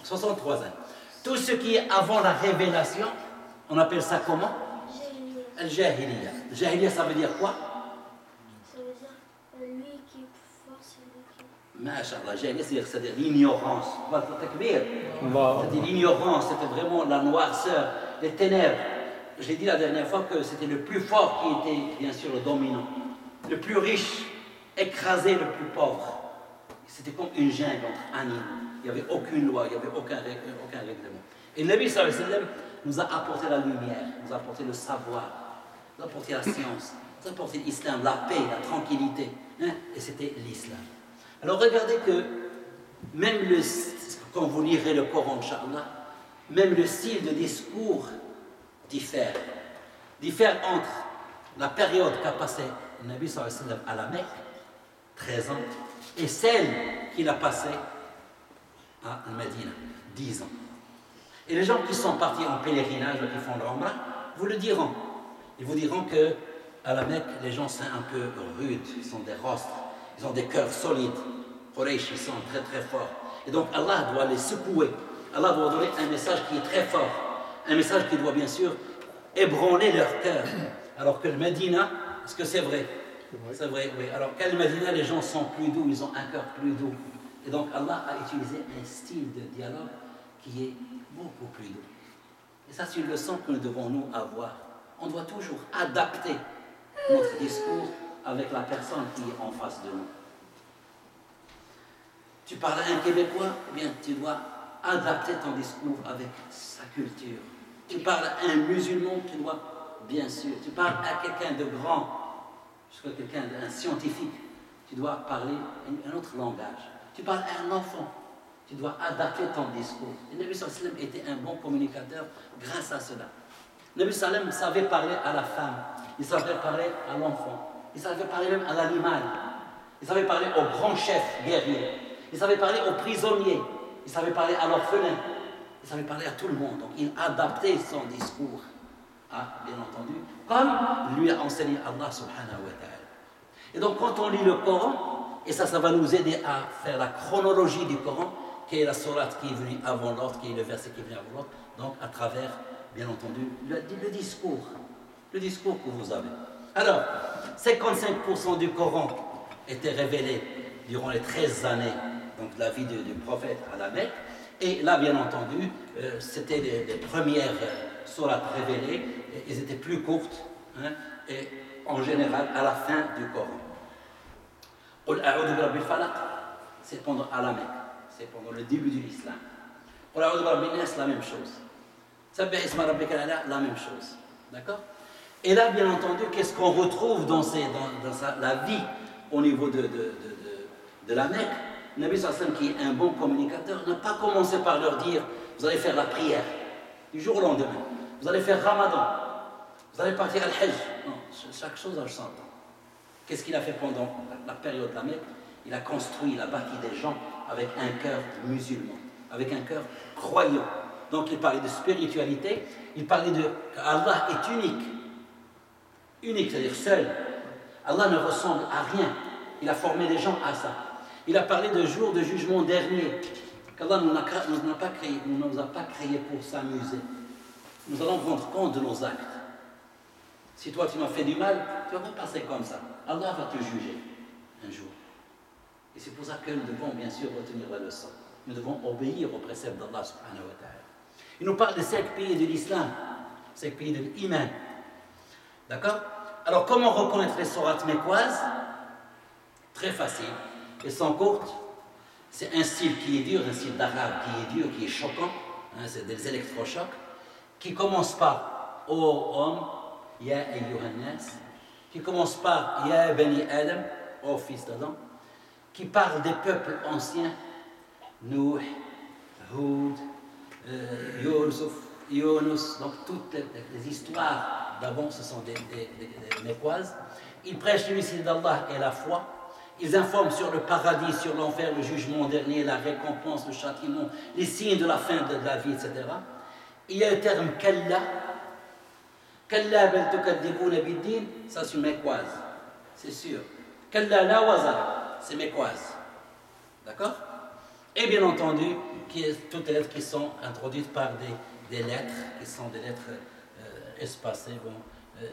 Donc 63 ans. Tout ce qui est avant la révélation, on appelle ça comment? Al-Jahiliya. Al-Jahiliya, ça veut dire quoi? Ça veut dire lui qui est plus fort, c'est lui qui... Masha'Allah, Jahiliya, c'est-à-dire l'ignorance. C'est-à-dire l'ignorance, c'était vraiment la noirceur, les ténèbres. J'ai dit la dernière fois que c'était le plus fort qui était, bien sûr, le dominant. Le plus riche, écrasé le plus pauvre. C'était comme une jungle entre animaux. Il n'y avait aucune loi, il n'y avait aucun règlement. Et le Nabi sallallahu alayhi wa sallam nous a apporté la lumière, nous a apporté le savoir, nous a apporté la science, nous a apporté l'islam, la paix, la tranquillité. Hein? Et c'était l'islam. Alors regardez que même quand vous lirez le Coran, Inch'Allah, même le style de discours diffère entre la période qu'a passée le Nabi sallallahu alayhi wa sallam à la Mecque, 13 ans, et celle qu'il a passée à Médine, 10 ans. Et les gens qui sont partis en pèlerinage, qui font le Umrah, vous le diront. Ils vous diront qu'à la Mecque, les gens sont un peu rudes, ils sont des rostres, ils ont des cœurs solides. Quraysh, ils sont très très forts. Et donc Allah doit les secouer. Allah doit donner un message qui est très fort. Un message qui doit bien sûr ébranler leur cœur. Alors que le Médina, est-ce que c'est vrai? C'est vrai, oui. Alors qu'à le Médina, les gens sont plus doux, ils ont un cœur plus doux. Et donc Allah a utilisé un style de dialogue qui est beaucoup plus doux. Et ça, c'est une leçon que nous devons nous avoir. On doit toujours adapter notre discours avec la personne qui est en face de nous. Tu parles à un Québécois, eh bien tu dois adapter ton discours avec sa culture. Tu parles à un musulman, tu dois, bien sûr, tu parles à quelqu'un de grand, jusqu'à quelqu'un d'un scientifique, tu dois parler un autre langage. Tu parles à un enfant, tu dois adapter ton discours. Et le Nabi sallallahu alayhi wa sallam était un bon communicateur grâce à cela. Le Nabi sallallahu alayhi wa sallam savait parler à la femme, il savait parler à l'enfant, il savait parler même à l'animal, il savait parler au grand chef guerrier, il savait parler aux prisonniers, il savait parler à l'orphelin, il savait parler à tout le monde. Donc il adaptait son discours à, bien entendu, comme lui a enseigné Allah subhanahu wa ta'ala. Et donc quand on lit le Coran, et ça va nous aider à faire la chronologie du Coran, qui est la sourate qui est venue avant l'autre, qui est le verset qui est venu avant l'autre, donc à travers, bien entendu, le discours que vous avez. Alors, 55% du Coran était révélé durant les 13 années donc, de la vie du prophète à la Mecque, et là, bien entendu, c'était les premières sourates révélées, elles étaient plus courtes, hein, et en général à la fin du Coran. Qul a'udhu bi rabbil falaq, c'est pendant à la Mecque, c'est pendant le début de l'islam. Qul a'udhu bi rabbin nas, la même chose. Sabbih isma rabbika al-a'la, la même chose. D'accord? Et là, bien entendu, qu'est-ce qu'on retrouve dans la vie au niveau de la Mecque? Le Nabi sallallahu alayhi wa sallam, qui est un bon communicateur, n'a pas commencé par leur dire vous allez faire la prière du jour au lendemain, vous allez faire Ramadan, vous allez partir à Al-Hajj. Non, chaque chose a son temps. Qu'est-ce qu'il a fait pendant la période de la Mecque? Il a construit, il a bâti des gens avec un cœur musulman, avec un cœur croyant. Donc il parlait de spiritualité, il parlait qu'Allah est unique. Unique, c'est-à-dire seul. Allah ne ressemble à rien. Il a formé les gens à ça. Il a parlé de jour de jugement dernier. Qu'Allah ne nous a pas créés pour s'amuser. Nous allons rendre compte de nos actes. Si toi tu m'as fait du mal, tu ne vas pas passer comme ça. Allah va te juger un jour. Et c'est pour ça que nous devons bien sûr retenir la leçon. Nous devons obéir aux préceptes d'Allah subhanahu wa ta'ala. Il nous parle des 5 piliers de l'islam, 5 piliers de l'iman. D'accord? Alors comment reconnaître les sourates mécoises? Très facile. Elles sont courtes. C'est un style qui est dur, un style d'arabe qui est dur, qui est choquant. Hein, c'est des électrochocs. Qui commence par ô homme, ya ayyuhan nas. Qui commence par ya bani Adam, ô fils d'Adam. Qui parle des peuples anciens. Nuh, Hud, Yunus, donc toutes les histoires d'avant, ce sont des mécoises. Ils prêchent l'unicité d'Allah et la foi. Ils informent sur le paradis, sur l'enfer, le jugement dernier, la récompense, le châtiment, les signes de la fin de la vie, etc. Il y a le terme Kalla. Kalla bal tukaddibouna bid-din, ça c'est une mécoise, c'est sûr. Kalla la wazar, c'est mécoise. D'accord? Et bien entendu, toutes les lettres qui sont introduites par des lettres, qui sont des lettres espacées. Bon,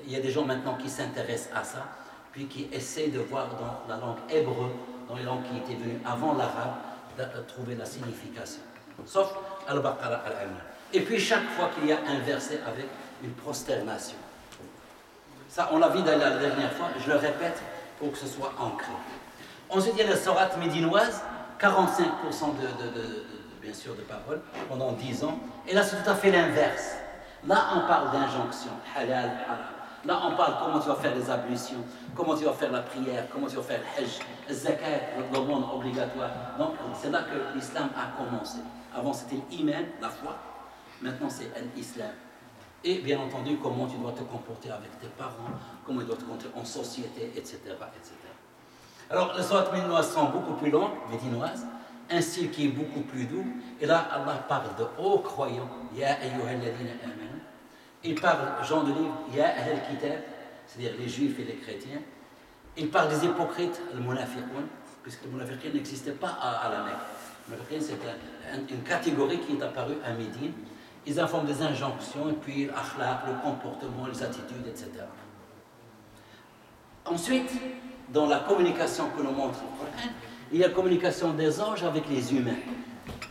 il y a des gens maintenant qui s'intéressent à ça, puis qui essaient de voir dans la langue hébreu, dans les langues qui étaient venues avant l'arabe, de trouver la signification. Sauf Al-Baqarah Al-Imran. Et puis chaque fois qu'il y a un verset avec une prosternation. Ça, on l'a vu la dernière fois, je le répète pour que ce soit ancré. Ensuite, il y a la sourate médinoise, 45% bien sûr de paroles, pendant 10 ans. Et là, c'est tout à fait l'inverse. Là, on parle d'injonction, halal, haram. Là, on parle comment tu vas faire les ablutions, comment tu vas faire la prière, comment tu vas faire le hajj, le zakat, le monde obligatoire. Donc, c'est là que l'islam a commencé. Avant, c'était l'iman, la foi. Maintenant, c'est l'islam. Et bien entendu, comment tu dois te comporter avec tes parents, comment tu dois te comporter en société, etc. etc. Alors, les sourates médinoises sont beaucoup plus longues, médinoises, un style qui est beaucoup plus doux. Et là, Allah parle de ô croyants, Ya ayyuhalladhina amanu. Il parle, genre de livre, Ya ahl kitab, c'est-à-dire les juifs et les chrétiens. Il parle des hypocrites, le munafiqun, puisque le munafiqun n'existait pas à la Mecque. Le munafiqun, c'est une catégorie qui est apparue à Médine. Ils informent des injonctions, et puis l'akhlaq, le comportement, les attitudes, etc. Ensuite, dans la communication que nous montre le Coran, il y a la communication des anges avec les humains.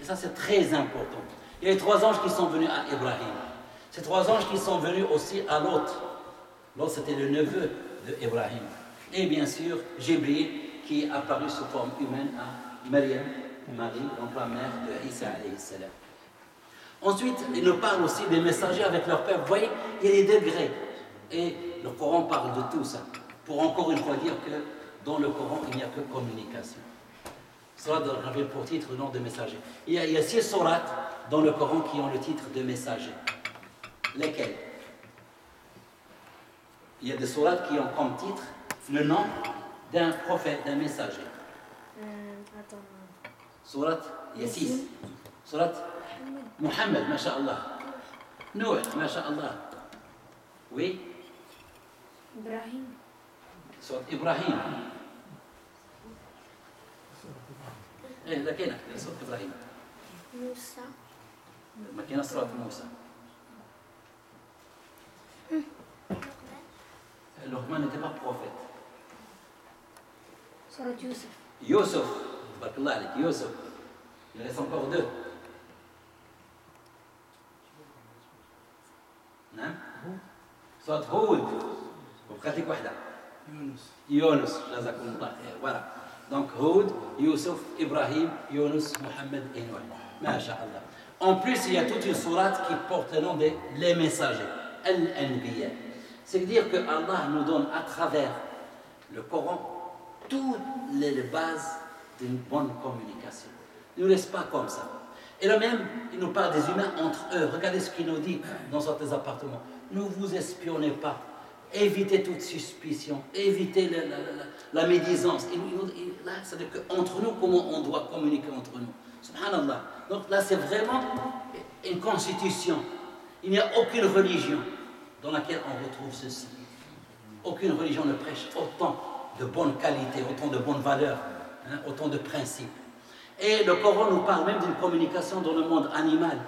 Et ça, c'est très important. Il y a les 3 anges qui sont venus à Ibrahim. Ces 3 anges qui sont venus aussi à Lot. Lot, c'était le neveu d'Ibrahim. Et bien sûr, Jibril, qui est apparu sous forme humaine à Maryam, Marie, donc la mère de Isa alayhi salam. Ensuite, il nous parle aussi des messagers avec leur père. Vous voyez, il y a des degrés. Et le Coran parle de tout ça. Pour encore une fois dire que dans le Coran, il n'y a que communication. Surat avait pour titre le nom de messager. Il y a 6 sourates dans le Coran qui ont le titre de messager. Lesquelles? Il y a des sourates qui ont comme titre le nom d'un prophète, d'un messager. Attends. Surat, il y a 6. Surat Muhammad, masha'Allah. Nuh, masha'Allah. Oui. Ibrahim. Surat Ibrahim. ايه لكينا سورة ابراهيم موسى ما كاينه سورة موسى لقمان n'était pas prophète. سورة يوسف. Youssef, barakallah alayk, Youssef. Il reste encore 2. نعم سورة هود وبقات لك واحدة يونس جزاكم الله خير. Voilà. Donc, Houd, Youssef, Ibrahim, Yunus, Mohammed et Noé. Masha'Allah. En plus, il y a toute une sourate qui porte le nom des les messagers, Al-Anbiya. C'est-à-dire que Allah nous donne à travers le Coran toutes les bases d'une bonne communication. Il ne nous laisse pas comme ça. Et là même, il nous parle des humains entre eux. Regardez ce qu'il nous dit dans certains appartements. Ne vous espionnez pas. Évitez toute suspicion, évitez la médisance. Là, c'est-à-dire qu'entre nous, comment on doit communiquer entre nous. Subhanallah. Donc là, c'est vraiment une constitution. Il n'y a aucune religion dans laquelle on retrouve ceci. Aucune religion ne prêche autant de bonnes qualités, autant de bonnes valeurs, hein, autant de principes. Et le Coran nous parle même d'une communication dans le monde animal.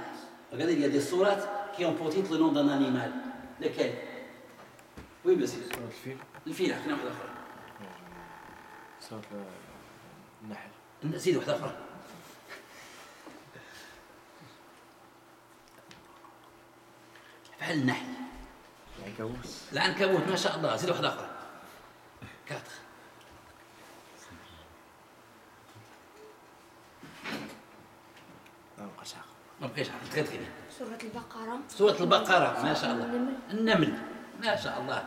Regardez, il y a des sourates qui ont pour titre le nom d'un animal. Lesquels? Oui, monsieur. الفيل احنا واحدة أخرى. صوت النحل. نسيت واحدة أخرى. فعل النحل. العنكبوت ما شاء الله. زيد واحدة أخرى. 4. ما بقيش عارف. très très bien. سورة البقرة. سورة البقرة ما شاء الله. النمل ما شاء الله.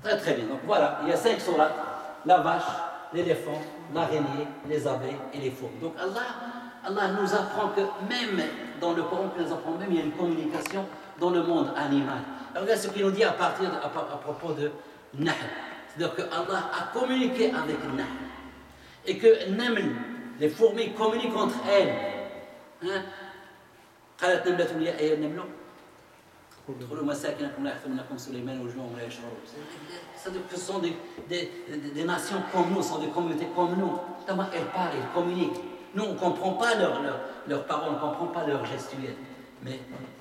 Très très bien. Donc voilà, il y a 5 sourates. La vache, l'éléphant, l'araignée, les abeilles et les fourmis. Donc Allah nous apprend que même dans le Coran, il nous apprend même il y a une communication dans le monde animal. Alors regarde ce qu'il nous dit à propos de Nahl. C'est-à-dire que Allah a communiqué avec Nahl. Et que Naml, les fourmis communiquent entre elles. Hein? قالت نملة يا أيها النمل ادخلوا مساكنكم لا يحطمنكم سليمان وجنوده ولا يشعرون. C'est-à-dire que ce sont des nations comme nous, ce sont des communautés comme nous. Elles parlent, elles communiquent. Nous, on ne comprend pas leurs paroles, on ne comprend pas leurs gestuels. Mais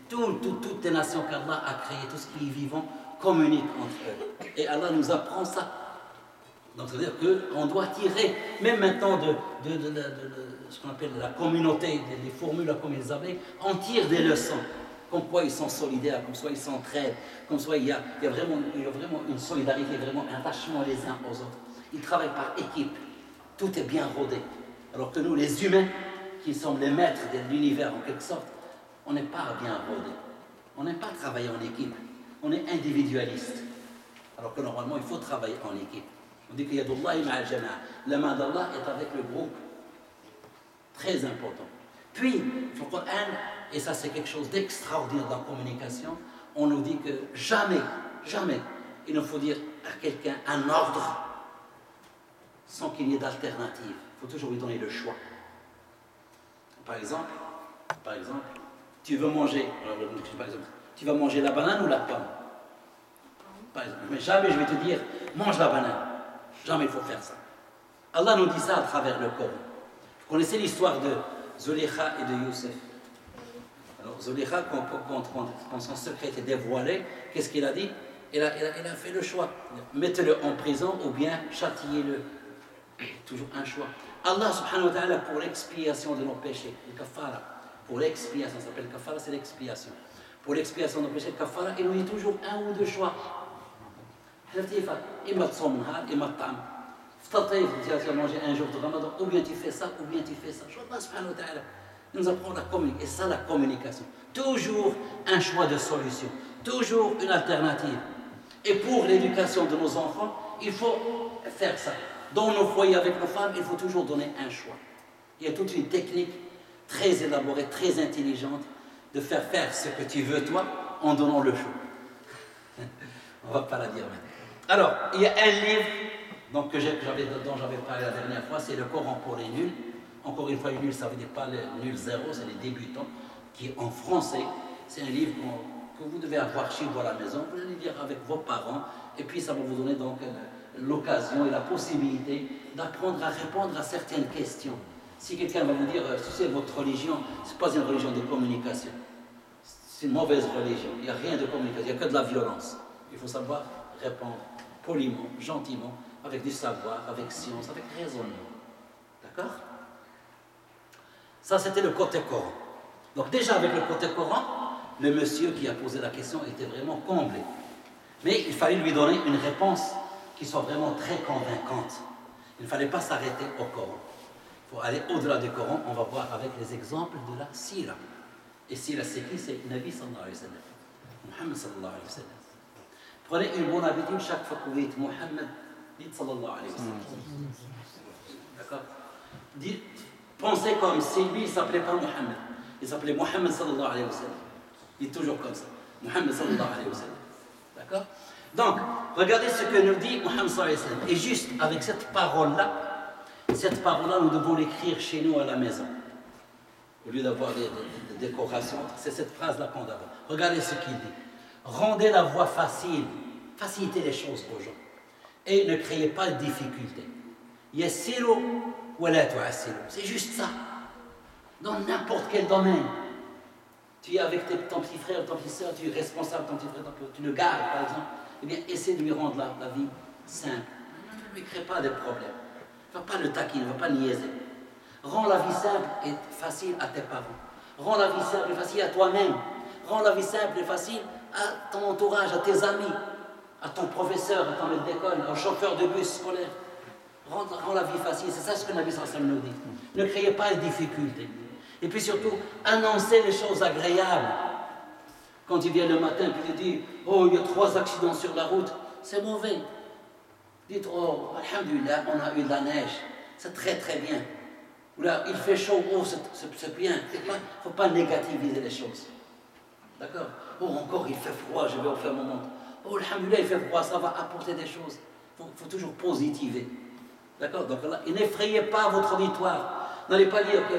toutes les nations qu'Allah a créées, tout ce qui est vivant, communique entre eux. Et Allah nous apprend ça. Donc, ça veut dire qu'on doit tirer, même maintenant de ce qu'on appelle la communauté, des formules comme les abeilles, on tire des leçons. Comme quoi ils sont solidaires, comme quoi ils s'entraident, comme quoi il y a vraiment une solidarité, vraiment un attachement les uns aux autres. Ils travaillent par équipe, tout est bien rodé. Alors que nous, les humains, qui sommes les maîtres de l'univers en quelque sorte, on n'est pas bien rodé. On n'aime pas travailler en équipe, on est individualiste. Alors que normalement, il faut travailler en équipe. On dit qu'il y a d'Allah ma'al jama'a. La main d'Allah est avec le groupe. Très important. Puis, le Coran, et ça c'est quelque chose d'extraordinaire dans la communication, on nous dit que jamais, il ne faut dire à quelqu'un un ordre sans qu'il y ait d'alternative. Il faut toujours lui donner le choix. Par exemple, tu veux manger, tu vas manger la banane ou la pomme? Par exemple, mais jamais je vais te dire, mange la banane. Jamais il faut faire ça. Allah nous dit ça à travers le Coran. Vous connaissez l'histoire de Zuleikha et de Youssef. Alors Zuleikha, quand son secret était dévoilé, qu'est-ce qu'il a dit? Il a fait le choix. Mettez-le en prison ou bien châtiez-le. Toujours un choix. Allah subhanahu wa ta'ala, pour l'expiation de nos péchés, le kafara, pour l'expiation, ça s'appelle kafara, c'est l'expiation. Pour l'expiation de nos péchés, le kafara, il nous dit toujours un ou deux choix. إما تصوم نهار إما تطعم فطرتي tu vas manger un jour de Ramadan ou bien tu fais ça ou bien tu fais ça. Allah subhanahu wa ta'ala nous apprend la communication, et ça la communication. Toujours un choix de solution, toujours une alternative. Et pour l'éducation de nos enfants, il faut faire ça. Dans nos foyers avec nos femmes, il faut toujours donner un choix. Il y a toute une technique très élaborée, très intelligente de faire ce que tu veux toi en donnant le choix. On ne va pas la dire maintenant. Alors, il y a un livre dont j'avais parlé la dernière fois, c'est le Coran pour les nuls. Encore une fois, les nuls, ça ne veut dire pas les nuls zéro, c'est les débutants, qui est en français. C'est un livre que vous devez avoir chez vous à la maison, vous allez lire avec vos parents, et puis ça va vous donner donc l'occasion et la possibilité d'apprendre à répondre à certaines questions. Si quelqu'un va vous dire, tu sais, votre religion, ce n'est pas une religion de communication, c'est une mauvaise religion, il n'y a rien de communication, il n'y a que de la violence. Il faut savoir répondre poliment, gentiment, avec du savoir, avec science, avec raisonnement. D'accord? Ça, c'était le côté Coran. Donc déjà, avec le côté Coran, le monsieur qui a posé la question était vraiment comblé. Mais il fallait lui donner une réponse qui soit vraiment très convaincante. Il ne fallait pas s'arrêter au Coran. Il faut aller au-delà du Coran, on va voir avec les exemples de la Sira. Et Sira, c'est qui? C'est Nabi sallallahu alayhi wa sallam. Muhammad sallallahu alayhi wa sallam. Prenez une bonne habitude chaque fois que vous dites Muhammad, dites sallallahu alayhi wa sallam. D'accord? Pensez comme si lui, il ne s'appelait pas Muhammad. Il s'appelait Muhammad sallallahu alayhi wa sallam. Dites toujours comme ça. Muhammad sallallahu alayhi wa sallam. D'accord? Donc, regardez ce que nous dit Muhammad sallallahu alayhi wa sallam. Et juste avec cette parole-là, nous devons l'écrire chez nous à la maison. Au lieu d'avoir des décorations, c'est cette phrase-là qu'on doit avoir. Regardez ce qu'il dit. Rendez la voie facile, facilitez les choses aux gens. Et ne créez pas de difficultés. Yassiru wa la tu'assiru. C'est juste ça. Dans n'importe quel domaine. Tu es avec ton petit frère, ton petit soeur, tu es responsable de ton petit frère, tu le gardes par exemple. Eh bien, essaie de lui rendre la vie simple. Ne lui crée pas de problèmes. Ne va pas le taquiner, ne va pas niaiser. Rends la vie simple et facile à tes parents. Rends la vie simple et facile à toi-même. Rends la vie simple et facile à ton entourage, à tes amis, à ton professeur, à ton maître d'école, au chauffeur de bus scolaire. Rends la vie facile, c'est ça ce que Nabi sallallahu alayhi wa sallam nous dit. Ne créez pas de difficultés. Et puis surtout, annoncez les choses agréables. Quand il vient le matin, puis il dit, oh, il y a 3 accidents sur la route, c'est mauvais. Dites, oh, alhamdulillah, on a eu de la neige, c'est très très bien. Ou là, il fait chaud, oh, c'est bien. Il ne faut pas négativiser les choses. D'accord? Oh, encore il fait froid, je vais en faire mon monde. Oh, alhamdulillah, il fait froid, ça va apporter des choses. Il faut toujours positiver. D'accord? Donc là, n'effrayez pas votre auditoire. N'allez pas dire que,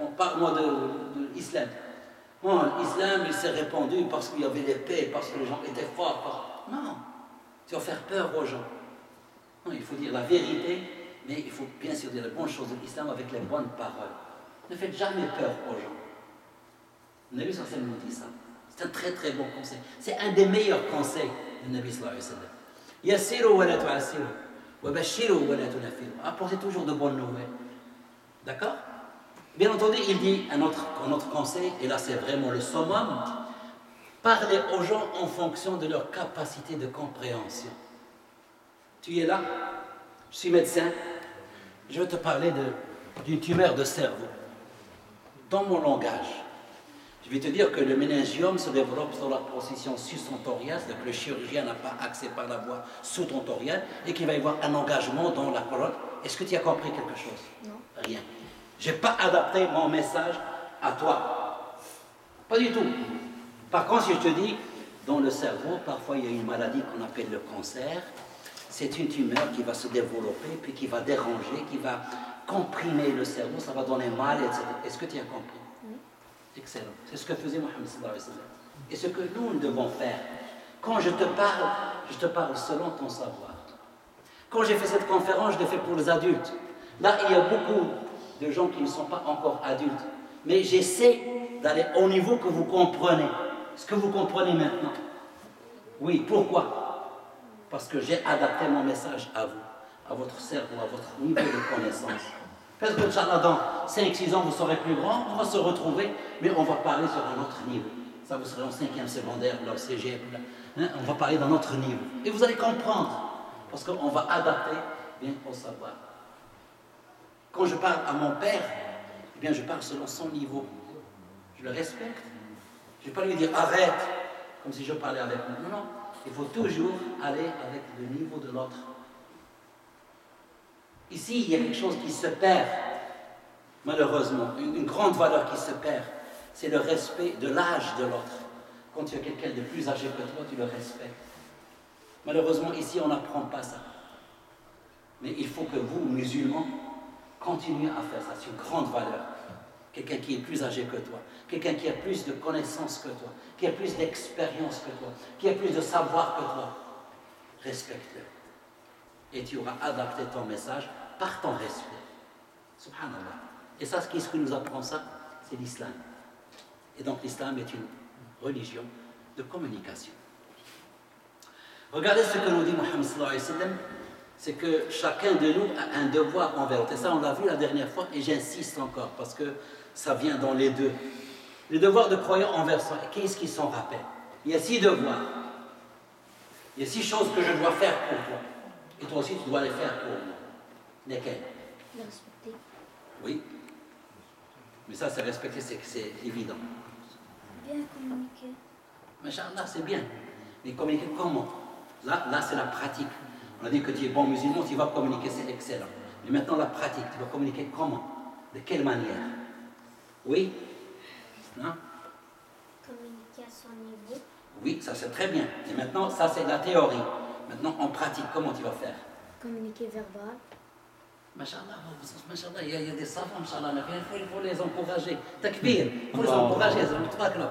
on parle moi de l'islam. Bon, l'islam, il s'est répandu parce qu'il y avait l'épée, parce que les gens étaient forts. Non, tu vas faire peur aux gens. Non, il faut dire la vérité, mais il faut bien sûr dire les bonnes choses de l'islam avec les bonnes paroles. Ne faites jamais peur aux gens. Le Nabi sallallahu alayhi wa sallam nous dit ça. C'est un très très bon conseil. C'est un des meilleurs conseils du Nabi sallallahu alayhi wa sallam. Yassiru wa la tu'assiru, wa bashiru wa la tunaffiru. Apportez toujours de bonnes nouvelles. D'accord? Bien entendu, il dit un autre conseil, et là c'est vraiment le summum, parlez aux gens en fonction de leur capacité de compréhension. Tu es là, je suis médecin, je vais te parler d'une tumeur de cerveau. Dans mon langage, je vais te dire que le méningiome se développe sur la position sus-tentoriale, c'est-à-dire que le chirurgien n'a pas accès par la voie sous-tentoriale et qu'il va y avoir un engagement dans la colonne. Est-ce que tu as compris quelque chose? Non. Rien. Je n'ai pas adapté mon message à toi. Pas du tout. Par contre, si je te dis, dans le cerveau, parfois il y a une maladie qu'on appelle le cancer. C'est une tumeur qui va se développer, puis qui va déranger, qui va comprimer le cerveau, ça va donner mal, etc. Est-ce que tu as compris? Oui. Excellent. C'est ce que faisait Mohammed sallallahu alayhi wa sallam. Et ce que nous devons faire. Quand je te parle selon ton savoir. Quand j'ai fait cette conférence, je l'ai fait pour les adultes. Là, il y a beaucoup de gens qui ne sont pas encore adultes. Mais j'essaie d'aller au niveau que vous comprenez. Est-ce que vous comprenez maintenant? Oui, pourquoi? Parce que j'ai adapté mon message à vous, à votre cerveau, à votre niveau de connaissance. Parce que, Inch'Allah, dans 5-6 ans, vous serez plus grand, on va se retrouver, mais on va parler sur un autre niveau. Ça, vous serez en 5e secondaire, là, au cégep, là. Hein, on va parler d'un autre niveau. Et vous allez comprendre, parce qu'on va adapter bien au savoir. Quand je parle à mon père, eh bien, je parle selon son niveau. Je le respecte. Je ne vais pas lui dire arrête, comme si je parlais avec lui. Non, non. Il faut toujours aller avec le niveau de l'autre. Ici, il y a quelque chose qui se perd, malheureusement. Une grande valeur qui se perd. C'est le respect de l'âge de l'autre. Quand tu as quelqu'un de plus âgé que toi, tu le respectes. Malheureusement, ici, on n'apprend pas ça. Mais il faut que vous, musulmans, continuez à faire ça. C'est une grande valeur. Quelqu'un qui est plus âgé que toi, quelqu'un qui a plus de connaissances que toi, qui a plus d'expérience que toi, qui a plus de savoir que toi, respecte-le. Et tu auras adapté ton message par ton respect. Subhanallah. Et ça, ce qui nous apprend ça, c'est l'islam. Et donc l'islam est une religion de communication. Regardez ce que nous dit Mohammed sallallahu alayhi wa sallam, c'est que chacun de nous a un devoir envers l'autre. Et ça, on l'a vu la dernière fois, et j'insiste encore, parce que ça vient dans les deux. Les devoirs de croyant envers soi, qu'est-ce qui s'en rappelle? Il y a 6 devoirs. Il y a 6 choses que je dois faire pour toi. Et toi aussi, tu dois les faire pour moi. Lesquelles? Le respecter. Oui. Mais ça, c'est respecter, c'est évident. Bien communiquer. Masha'Allah, c'est bien. Mais communiquer comment? Là c'est la pratique. On a dit que tu es bon musulman, tu vas communiquer, c'est excellent. Mais maintenant, la pratique, tu vas communiquer comment? De quelle manière? Oui? Non? Communiquer à son niveau. Oui, ça c'est très bien. Et maintenant, ça c'est la théorie. Maintenant, en pratique, comment tu vas faire? Communiquer verbal. Masha'Allah, il y a des savants, Masha'Allah, il faut les encourager. Takbir, il faut les encourager.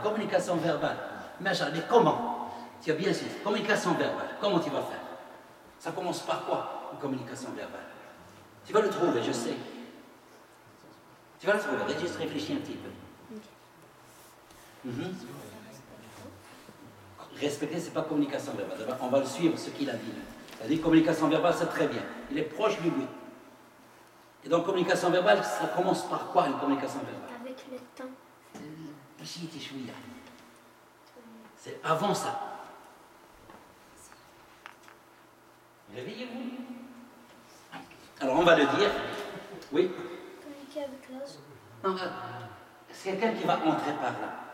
Communication verbale. Masha'Allah, mais comment? Tu as bien su. Communication verbale, comment tu vas faire? Ça commence par quoi, une communication verbale? Tu vas le trouver, je sais. Tu vas le trouver, juste réfléchis un petit peu. Okay. Respecter, ce n'est pas communication verbale. On va le suivre, ce qu'il a dit. Il a dit communication verbale, c'est très bien. Il est proche du but. Et donc, communication verbale, ça commence par quoi, une communication verbale? Avec le temps. C'est avant ça. Réveillez-vous. Alors, on va le dire. Oui. Communiquer avec l'autre. Non, c'est quelqu'un qui va entrer par là.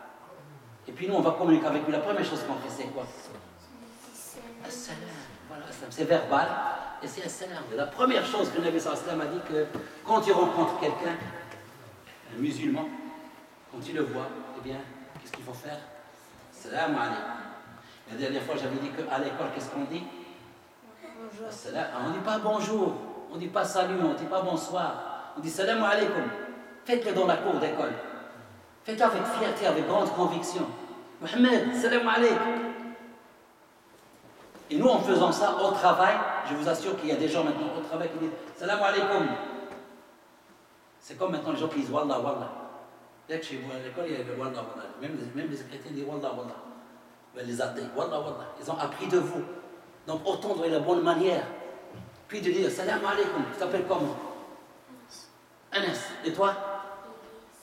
Et puis nous, on va communiquer avec lui. La première chose qu'on fait, c'est quoi? As-salam. Voilà, c'est verbal et c'est as-salam. La première chose que le Nabi sallallahu alayhi wa sallam a dit, que quand tu rencontres quelqu'un, un musulman, quand tu le vois, eh bien, qu'est-ce qu'il faut faire? Salam alaykum. La dernière fois, j'avais dit qu'à l'école, qu'est-ce qu'on dit? Bonjour. On ne dit pas bonjour, on ne dit pas salut, on ne dit pas bonsoir. On dit salam alaykum. Faites-le dans la cour d'école. Faites-le avec fierté, avec grande conviction. Mohamed, salam alaykum. Et nous, en faisant ça au travail, je vous assure qu'il y a des gens maintenant au travail qui disent salam alaykum. C'est comme maintenant les gens qui disent Wallah, Wallah. Dès que chez vous à l'école, il y a le Wallah, Wallah. Même les chrétiens disent Wallah, Wallah. Les athées, Wallah, Wallah. Ils ont appris de vous. Donc autant de la bonne manière. Puis de dire Salam alaikum. Tu t'appelles comment? Anas. Et toi?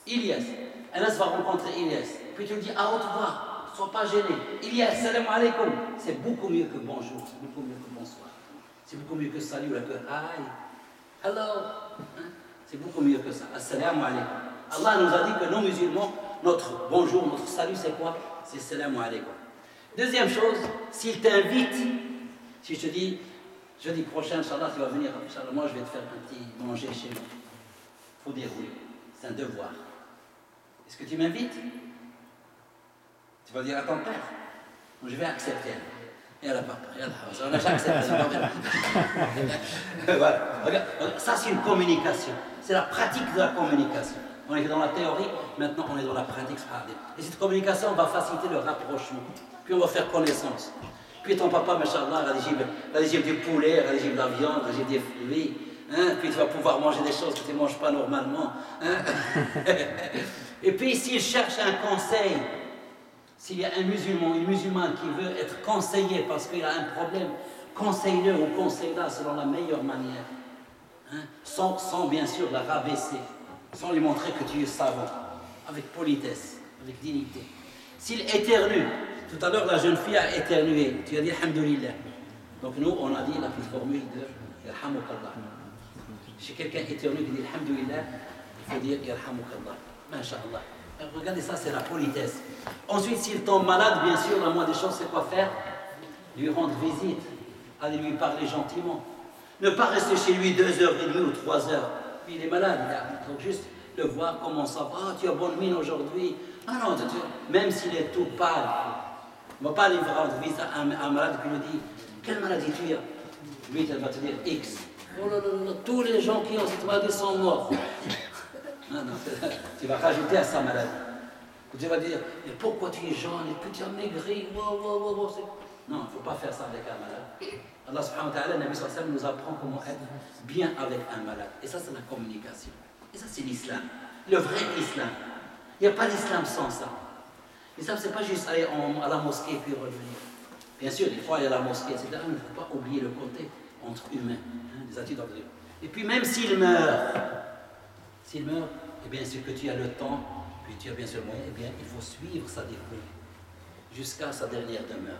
Ilyas. Anas va rencontrer Ilyas. Puis tu lui dis à haute voix, ne sois pas gêné. Ilyas, salam alaikum. C'est beaucoup mieux que bonjour, c'est beaucoup mieux que bonsoir. C'est beaucoup mieux que salut, que hi, hello. Hein? C'est beaucoup mieux que ça. Assalamu alaikum. Allah nous a dit que nos musulmans, notre bonjour, notre salut, c'est quoi? C'est salam alaikum. Deuxième chose, s'il t'invite, si je te dis, jeudi prochain, Inch'Allah, tu vas venir, Inch'Allah, moi je vais te faire un petit manger chez moi. Il faut dire oui, c'est un devoir. Est-ce que tu m'invites? Tu vas dire à ton père, je vais accepter. Et à la papa, on n'a jamais accepté. Voilà. Regarde, ça c'est une communication. C'est la pratique de la communication. On est dans la théorie, maintenant on est dans la pratique. Et cette communication va faciliter le rapprochement. Puis on va faire connaissance. Puis ton papa, machallah, va dire du poulet, va dire de la viande, va dire des fruits. Hein? Puis tu vas pouvoir manger des choses que tu ne manges pas normalement. Hein? Et puis s'il cherche un conseil, s'il y a un musulman, une musulmane qui veut être conseillé parce qu'il a un problème, conseille-le ou conseille-la selon la meilleure manière. Hein? Sans bien sûr la rabaisser, sans lui montrer que tu es savant, avec politesse, avec dignité. S'il éternue, tout à l'heure la jeune fille a éternué, tu as dit Alhamdulillah. Donc nous on a dit la petite formule de Yarhamukallah. Si quelqu'un éternue qui dit Alhamdulillah, il faut dire Yarhamukallah. Masha'Allah. Regardez ça, c'est la politesse. Ensuite, s'il tombe malade, bien sûr, la moindre des choses, c'est quoi faire? Lui rendre visite, aller lui parler gentiment. Ne pas rester chez lui 2h30 ou 3h. Puis il est malade, il faut juste le voir, comment ça va. Ah, tu as bonne mine aujourd'hui. Ah non, même s'il est tout pâle. On ne va pas aller rendre visite à un malade qui lui dit quelle maladie tu as? Lui, elle va te dire X. Oh là là là, tous les gens qui ont cette maladie sont morts. Non, tu vas rajouter à sa maladie. Tu vas dire, mais pourquoi tu es jaune et puis tu as maigri? Non, il ne faut pas faire ça avec un malade. Allah subhanahu wa ta'ala, Nabi sallallahu alayhi wa sallam, nous apprend comment être bien avec un malade. Et ça, c'est la communication. Et ça, c'est l'islam. Le vrai islam. Il n'y a pas d'islam sans ça. L'islam, ce n'est pas juste aller à la mosquée puis revenir. Bien sûr, des fois, il y a la mosquée, etc. Mais il ne faut pas oublier le côté entre humains, hein, des attitudes entre humains. Et puis, même s'il meurt, et bien sûr que tu as le temps, puis tu as bien sûr le moyen, eh bien il faut suivre sa dépouille jusqu'à sa dernière demeure.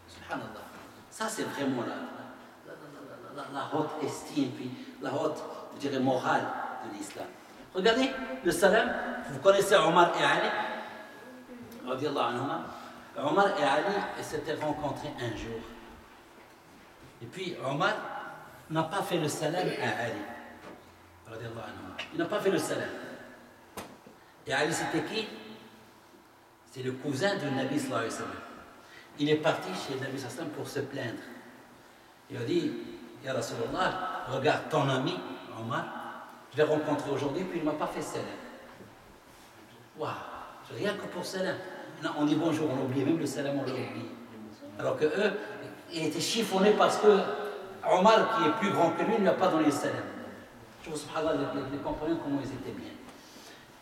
Subhanallah. Ça c'est vraiment la haute estime, puis la haute, je dirais, morale de l'islam. Regardez le salam, vous connaissez Omar et Ali, radiallahu anhuma. Omar et Ali s'étaient rencontrés un jour. Et puis Omar n'a pas fait le salam à Ali. Il n'a pas fait le salam. Et Ali, c'était qui? C'est le cousin de Nabi sallallahu alayhi wa sallam. Il est parti chez Nabi sallallahu alayhi wa sallam pour se plaindre. Il a dit, Ya Rasulallah, regarde ton ami, Omar, je l'ai rencontré aujourd'hui, puis il ne m'a pas fait salam. Waouh, rien que pour salam. Non, on dit bonjour, on oublie, même le salam, on l'a oublié. Alors que eux, ils étaient chiffonnés parce que Omar, qui est plus grand que lui, ne lui a pas donné le salam. Je vous subhanallah, les compagnons, comment ils étaient bien.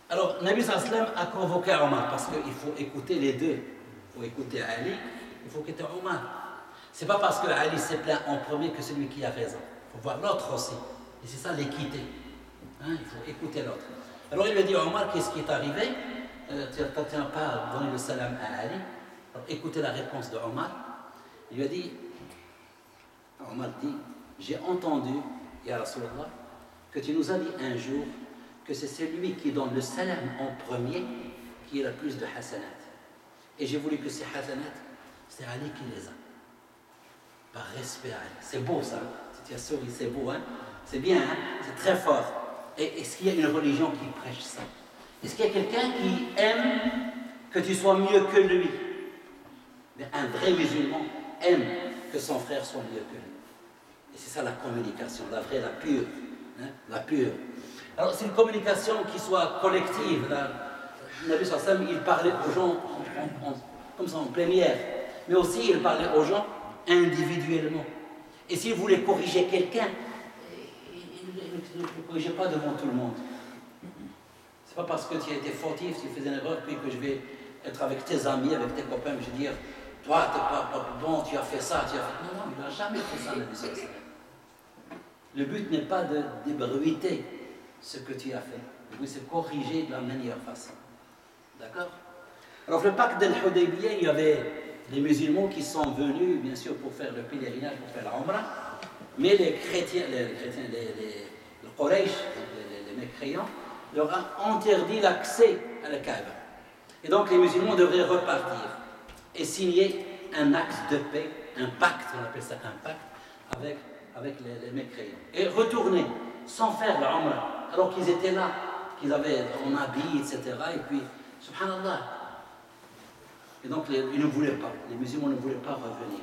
Alors, Nabi sallallahu alayhi wa sallam a convoqué Omar parce qu'il faut écouter les deux. Il faut écouter Ali, il faut écouter Omar. C'est pas parce que Ali s'est plaint en premier que celui qui a raison. Il faut voir l'autre aussi. Et c'est ça l'équité. Hein, il faut écouter l'autre. Alors il lui a dit à Omar, qu'est-ce qui est arrivé? Tu n'as pas donné le salam à Ali. Alors écoutez la réponse de Omar. Il lui a dit, Omar dit, j'ai entendu, Ya Rasulallah, que tu nous as dit un jour que c'est celui qui donne le salam en premier qui a le plus de hasanat. Et j'ai voulu que ces hasanat, c'est Ali qui les a. Par respect à Ali. C'est beau ça. Si tu as souri, c'est beau, hein? C'est bien, hein? C'est très fort. Et est-ce qu'il y a une religion qui prêche ça? Est-ce qu'il y a quelqu'un qui aime que tu sois mieux que lui? Mais un vrai musulman aime que son frère soit mieux que lui. Et c'est ça la communication, la vraie, la pure. Hein? La pure. Alors c'est une communication qui soit collective. Le Nabi sallallahu alayhi wa sallam, il parlait aux gens comme ça en plénière, mais aussi il parlait aux gens individuellement. Et s'il voulait corriger quelqu'un, il ne le corrigeait pas devant tout le monde. pas parce que tu as été fautif, tu faisais une erreur, puis que je vais être avec tes amis, avec tes copains, je vais dire, toi, tu n'es pas bon, tu as fait ça, tu as fait... Non, non, il n'a jamais fait ça, Nabi sallallahu alayhi wa sallam. Le but n'est pas d'ébruiter ce que tu as fait. Le but, c'est corriger de la meilleure façon. D'accord? Alors, le pacte d'Al-Hudaybiyah, il y avait les musulmans qui sont venus, bien sûr, pour faire le pèlerinage, pour faire la Umrah, mais les chrétiens, les Quraysh, les mécréants, leur a interdit l'accès à la Kaaba. Et donc, les musulmans devraient repartir et signer un acte de paix, un pacte, on appelle ça un pacte, avec les mécréants. Et retourner sans faire la Umrah, alors qu'ils étaient là, qu'ils avaient en habit, etc. Et puis, subhanallah. Et donc, ils ne voulaient pas, les musulmans ne voulaient pas revenir.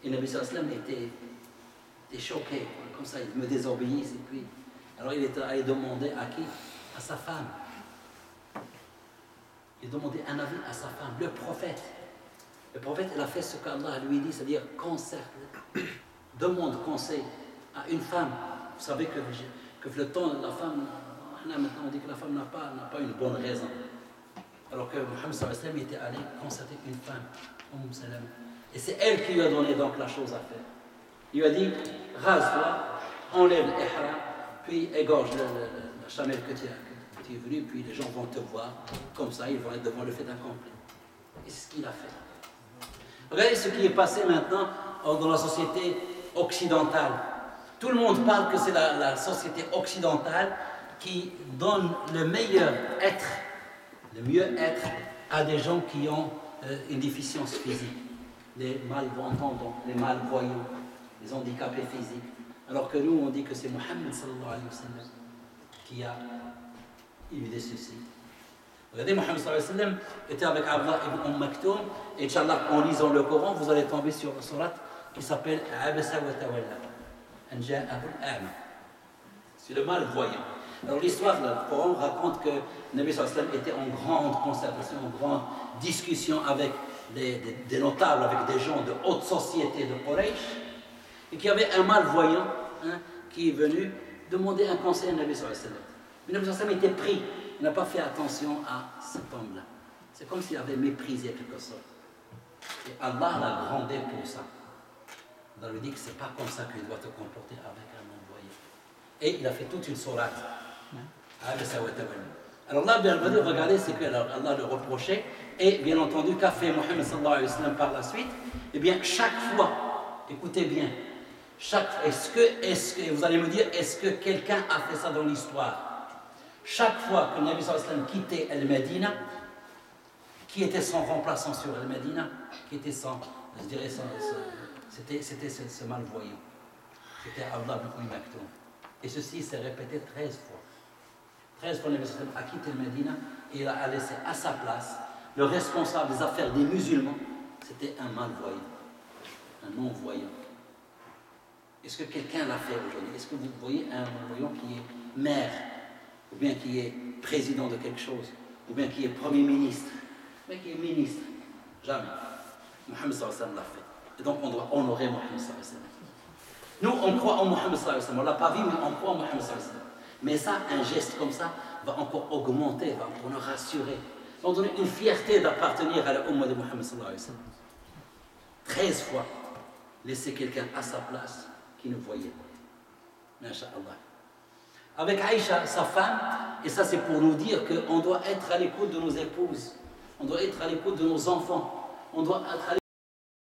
Et Nabi sallallahu alayhi wa sallam était choqué, comme ça, ils me désobéissent. Et puis, alors, il était allé demander à qui? À sa femme. Il demandait un avis à sa femme, le prophète. Le prophète, il a fait ce qu'Allah lui dit, c'est-à-dire demande conseil à une femme. Vous savez que le temps, la femme, maintenant on dit que la femme n'a pas une bonne raison. Alors que Mohammed sallallahu alayhi wa sallam était allé constater une femme, Salama. Et c'est elle qui lui a donné donc la chose à faire. Il lui a dit, rase-toi, enlève l'ihram, puis égorge la chamelle que tu es venu, puis les gens vont te voir, comme ça ils vont être devant le fait accompli. Et c'est ce qu'il a fait. Regardez ce qui est passé maintenant dans la société occidentale. Tout le monde parle que c'est la société occidentale qui donne le meilleur être, le mieux-être à des gens qui ont une déficience physique, les malentendants, les malvoyants, les handicapés physiques. Alors que nous, on dit que c'est Mohammed sallallahu alayhi wa sallam qui a eu des soucis. Regardez, Mohammed sallallahu alayhi wa sallam était avec Abdullah ibn Maktoum, et Inch'Allah, en lisant le Coran, vous allez tomber sur une sourate qui s'appelle Abasa wa Tawalla. C'est le malvoyant. Alors l'histoire du Coran raconte que Nabi sallallahu alayhi wa sallam était en grande concertation, en grande discussion avec des notables, avec des gens de haute société de Quraysh, et qu'il y avait un malvoyant qui est venu demander un conseil à Nabi sallallahu alayhi wa sallam. Mais Nabi sallallahu alayhi wa sallam était pris, il n'a pas fait attention à cet homme-là. C'est comme s'il avait méprisé quelque chose. Et Allah l'a grondé pour ça. Allah lui dit que c'est pas comme ça qu'il doit te comporter avec un malvoyant. Et il a fait toute une sourate. Alors là, bien entendu, regardez ce que Allah le reprochait. Et bien entendu, qu'a fait Mohammed sallallahu alayhi wa sallam par la suite? Eh bien, chaque fois, écoutez bien, est-ce que, vous allez me dire, est-ce que quelqu'un a fait ça dans l'histoire? Chaque fois que le Nabi sallallahu alayhi wa sallam quittait Al-Medina, qui était son remplaçant sur Al-Medina? Qui était son, je dirais, c'était ce malvoyant. C'était Abdullah ibn Maktoum. Et ceci s'est répété 13 fois. 13 fois, le Nabi sallallahu alayhi wa sallam a quitté Al-Medina et il a laissé à sa place le responsable des affaires des musulmans. C'était un malvoyant, un non-voyant. Est-ce que quelqu'un l'a fait aujourd'hui? Est-ce que vous voyez un malvoyant qui est maire, ou bien qui est président de quelque chose, ou bien qui est premier ministre, mais qui est ministre? Jamais. Mohammed sallallahu alayhi wa sallam l'a fait. Et donc on doit honorer Mohammed sallallahu alayhi wa sallam. Nous, on croit en Mohammed sallallahu alayhi wa sallam. On ne l'a pas vu, mais on croit en Mohammed sallallahu alayhi wa sallam. Mais ça, un geste comme ça, va encore augmenter, va encore nous rassurer, va nous donner une fierté d'appartenir à la Ummah de Mohammed sallallahu alayhi wa sallam. 13 fois, laisser quelqu'un à sa place qui nous voyait. Masha'Allah. Avec Aïcha, sa femme, et ça c'est pour nous dire qu'on doit être à l'écoute de nos épouses, on doit être à l'écoute de nos enfants, on doit être à